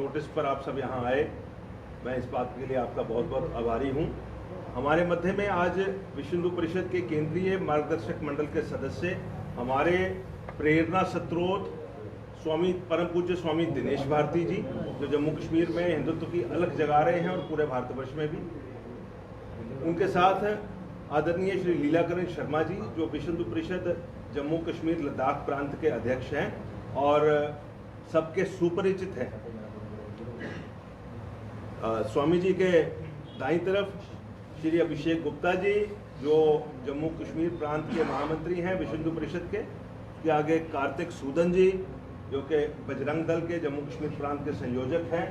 Notice पर आप सब यहाँ आए, मैं इस बात के लिए आपका बहुत बहुत आभारी हूँ। हमारे मध्य में आज विश्व हिंदू परिषद के केंद्रीय मार्गदर्शक मंडल के सदस्य, हमारे प्रेरणा स्रोत स्वामी परम पूज्य स्वामी दिनेश भारती जी, जो जम्मू कश्मीर में हिंदुत्व की अलग जगा रहे हैं और पूरे भारतवर्ष में भी। उनके साथ आदरणीय श्री लीलाकरण शर्मा जी, जो विश्व हिंदू परिषद जम्मू कश्मीर लद्दाख प्रांत के अध्यक्ष हैं और सबके सुपरिचित हैं। स्वामी जी के दाईं तरफ श्री अभिषेक गुप्ता जी, जो जम्मू कश्मीर प्रांत के महामंत्री हैं विश्व हिंदू परिषद के आगे कार्तिक सूदन जी, जो कि बजरंग दल के जम्मू कश्मीर प्रांत के संयोजक हैं।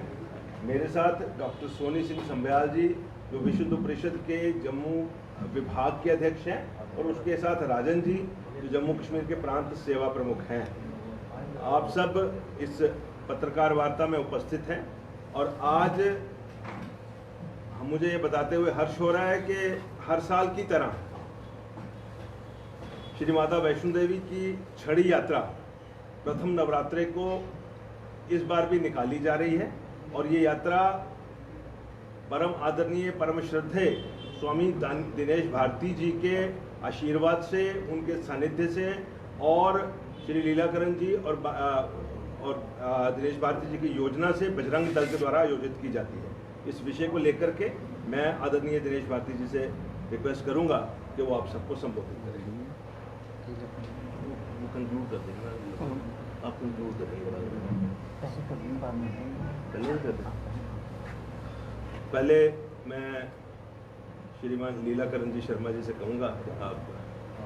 मेरे साथ डॉक्टर सोनी सिंह संभयाल जी, जो विश्व हिंदू परिषद के जम्मू विभाग के अध्यक्ष हैं, और उसके साथ राजन जी, जो जम्मू कश्मीर के प्रांत सेवा प्रमुख हैं। आप सब इस पत्रकार वार्ता में उपस्थित हैं और आज मुझे ये बताते हुए हर्ष हो रहा है कि हर साल की तरह श्री माता वैष्णो देवी की छड़ी यात्रा प्रथम नवरात्रे को इस बार भी निकाली जा रही है और ये यात्रा परम आदरणीय परम श्रद्धेय स्वामी दिनेश भारती जी के आशीर्वाद से, उनके सानिध्य से और श्री लीलाकरण जी और दिनेश भारती जी की योजना से बजरंग दल के द्वारा आयोजित की जाती है। इस विषय को लेकर के मैं आदरणीय दिनेश भारती जी से रिक्वेस्ट करूंगा कि वो आप सबको संबोधित करें। कंक्लूड कर देंगे, आप कंक्लूड करें। पहले मैं श्रीमान लीलाकरण जी शर्मा जी से कहूँगा कि आप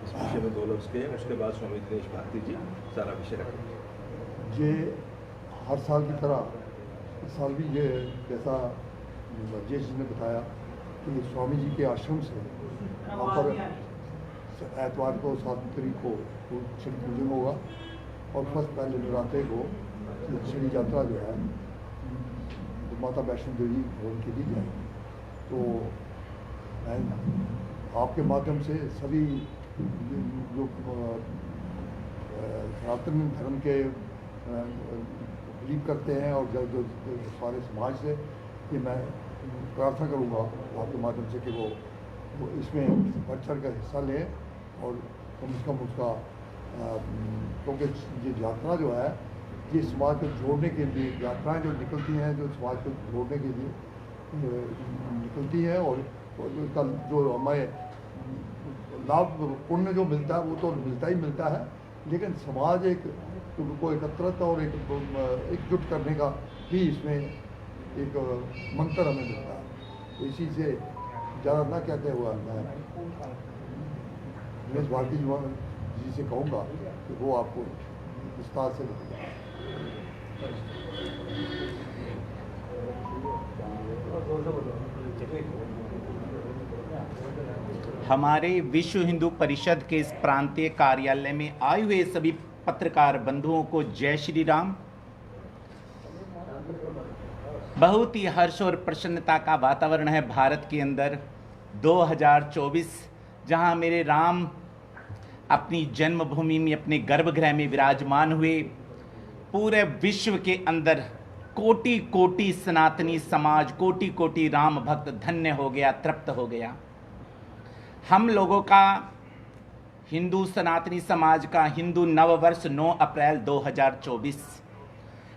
इस विषय में 2 लफ्ज़ कहें, उसके बाद स्वामी दिनेश भारती जी सारा विषय रखेंगे। ये हर साल की तरह इस साल भी ये जैसा राजेश जी ने बताया कि स्वामी जी के आश्रम से वहाँ पर एतवार को 7 तारीख को छड़ी पूजन होगा और फर्स्ट पहले नवरात्रे को छड़ी यात्रा जो है माता वैष्णो देवी भवन के लिए जाएगी। तो मैं आपके माध्यम से सभी जो सनातन धर्म के बिलीव करते हैं और जो सारे समाज से कि मैं प्रार्थना करूंगा आपके माध्यम से कि वो इसमें बढ़ चढ़ कर हिस्सा लें और कम से कम उसका, क्योंकि ये यात्रा जो है ये समाज को जोड़ने के लिए, यात्राएं जो निकलती हैं जो समाज को जोड़ने के लिए निकलती है और उसका जो हमें लाभ पुण्य जो मिलता है वो तो मिलता ही मिलता है, लेकिन समाज को एकत्रित और एकजुट करने का भी इसमें एक मंत्र हमें मिलता है। तो इसी से ज़्यादा ना कहते हुए मैं दिनेश भारती जी से कहूँगा कि वो आपको विस्तार से बताएं। हमारे विश्व हिंदू परिषद के इस प्रांतीय कार्यालय में आए हुए सभी पत्रकार बंधुओं को जय श्री राम। बहुत ही हर्ष और प्रसन्नता का वातावरण है भारत के अंदर 2024, जहां मेरे राम अपनी जन्मभूमि में, अपने गर्भगृह में विराजमान हुए। पूरे विश्व के अंदर कोटि कोटि सनातनी समाज, कोटि कोटि राम भक्त धन्य हो गया, तृप्त हो गया। हम लोगों का, हिंदू सनातनी समाज का हिंदू नववर्ष 9 अप्रैल 2024,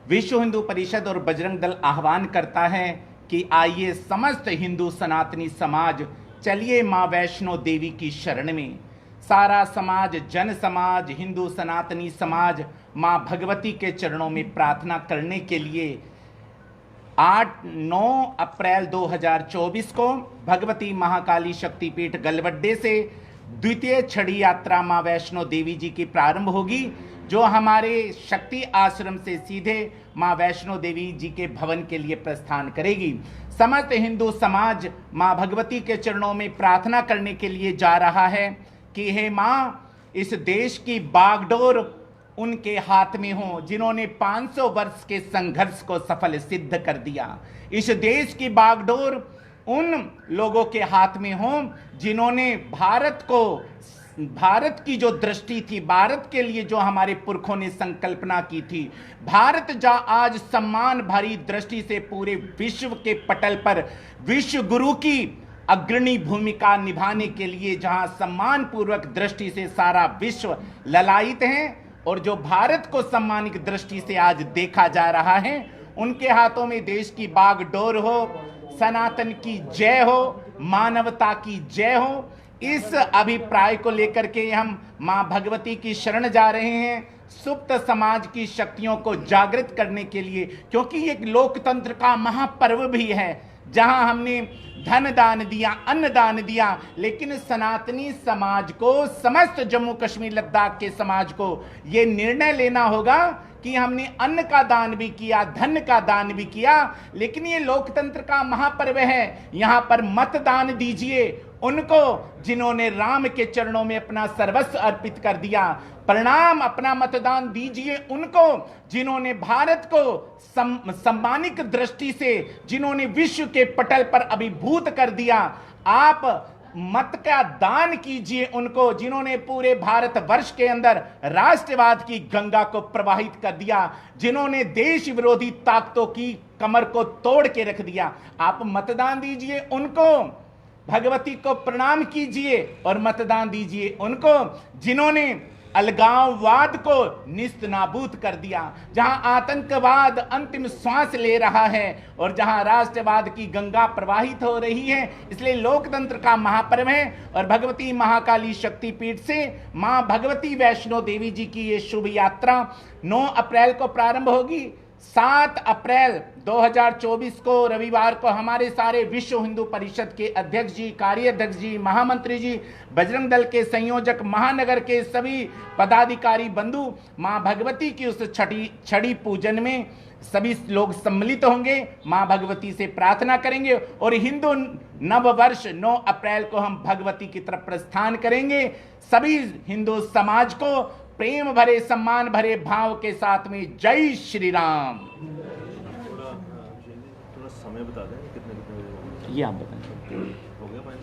विश्व हिंदू परिषद और बजरंग दल आह्वान करता है कि आइए समस्त हिंदू सनातनी समाज चलिए माँ वैष्णो देवी की शरण में। सारा समाज, जन समाज, हिंदू सनातनी समाज माँ भगवती के चरणों में प्रार्थना करने के लिए 8-9 अप्रैल 2024 को भगवती महाकाली शक्तिपीठ गलवड्डे से द्वितीय छड़ी यात्रा माँ वैष्णो देवी जी की प्रारंभ होगी, जो हमारे शक्ति आश्रम से सीधे माँ वैष्णो देवी जी के भवन के लिए प्रस्थान करेगी। समस्त हिंदू समाज माँ भगवती के चरणों में प्रार्थना करने के लिए जा रहा है कि हे माँ, इस देश की बागडोर उनके हाथ में हो जिन्होंने 500 वर्ष के संघर्ष को सफल सिद्ध कर दिया। इस देश की बागडोर उन लोगों के हाथ में हो जिन्होंने भारत को भारत की जो दृष्टि थी, भारत के लिए जो हमारे पुरखों ने संकल्पना की थी, भारत आज सम्मान भरी दृष्टि से पूरे विश्व के पटल पर विश्व गुरु की अग्रणी भूमिका निभाने के लिए जहां सम्मान पूर्वक दृष्टि से सारा विश्व ललायित है, और जो भारत को सम्मानित दृष्टि से आज देखा जा रहा है, उनके हाथों में देश की बागडोर हो, सनातन की जय हो, मानवता की जय हो। इस अभिप्राय को लेकर के हम मां भगवती की शरण जा रहे हैं, सुप्त समाज की शक्तियों को जागृत करने के लिए, क्योंकि एक लोकतंत्र का महापर्व भी है जहां हमने धन दान दिया, अन्न दान दिया, लेकिन सनातनी समाज को, समस्त जम्मू कश्मीर लद्दाख के समाज को यह निर्णय लेना होगा कि हमने अन्न का दान भी किया, धन का दान भी किया, लेकिन ये लोकतंत्र का महापर्व है, यहां पर मतदान दीजिए उनको जिन्होंने राम के चरणों में अपना सर्वस्व अर्पित कर दिया, प्रणाम अपना मतदान दीजिए उनको जिन्होंने भारत को सम्मानित दृष्टि से, जिन्होंने विश्व के पटल पर अभिभूत कर दिया। आप मत का दान कीजिए उनको जिन्होंने पूरे भारत वर्ष के अंदर राष्ट्रवाद की गंगा को प्रवाहित कर दिया, जिन्होंने देश विरोधी ताकतों की कमर को तोड़ के रख दिया। आप मतदान दीजिए उनको, भगवती को प्रणाम कीजिए और मतदान दीजिए उनको जिन्होंने अलगाववाद को निस्त नाबूद कर दिया, जहां आतंकवाद अंतिम श्वास ले रहा है और जहां राष्ट्रवाद की गंगा प्रवाहित हो रही है। इसलिए लोकतंत्र का महापर्व है और भगवती महाकाली शक्तिपीठ से मां भगवती वैष्णो देवी जी की ये शुभ यात्रा 9 अप्रैल को प्रारंभ होगी। 7 अप्रैल 2024 को रविवार को हमारे सारे विश्व हिंदू परिषद के अध्यक्ष जी, कार्याध्यक्ष जी, महामंत्री जी, बजरंग दल के संयोजक, महानगर के सभी पदाधिकारी बंधु मां भगवती की उस छड़ी पूजन में सभी लोग सम्मिलित होंगे, मां भगवती से प्रार्थना करेंगे और हिंदू नव वर्ष 9 अप्रैल को हम भगवती की तरफ प्रस्थान करेंगे। सभी हिंदू समाज को प्रेम भरे, सम्मान भरे भाव के साथ में जय श्री राम। थोड़ा समय बता दें कितने बजे ये आप बताएं। हो गया फाइनल?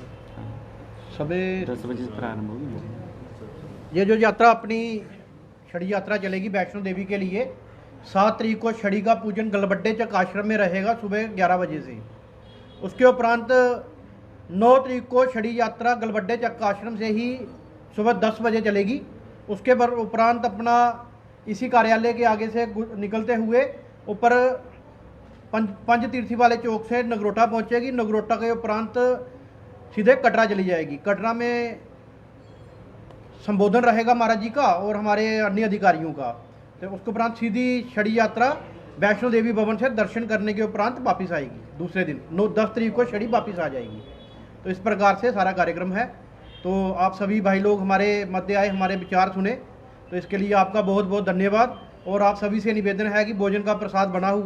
सुबह 10 बजे से प्रारंभ होगी। ये जो यात्रा अपनी छड़ी यात्रा चलेगी वैष्णो देवी के लिए, 7 तारीख को छड़ी का पूजन गलबड्डे चक आश्रम में रहेगा सुबह 11 बजे से। उसके उपरांत 9 तारीख को छड़ी यात्रा गलबड्डे चक आश्रम से ही सुबह 10 बजे चलेगी। उसके उपरांत अपना इसी कार्यालय के आगे से निकलते हुए ऊपर पंचतीर्थी वाले चौक से नगरोटा पहुंचेगी। नगरोटा के उपरांत सीधे कटरा चली जाएगी। कटरा में संबोधन रहेगा महाराज जी का और हमारे अन्य अधिकारियों का। तो उसके उपरांत सीधी छड़ी यात्रा वैष्णो देवी भवन से दर्शन करने के उपरांत वापस आएगी। दूसरे दिन 10 तारीख को छड़ी वापस आ जाएगी। तो इस प्रकार से सारा कार्यक्रम है। तो आप सभी भाई लोग हमारे मध्य आए, हमारे विचार सुने, तो इसके लिए आपका बहुत बहुत धन्यवाद। और आप सभी से निवेदन है कि भोजन का प्रसाद बना हुआ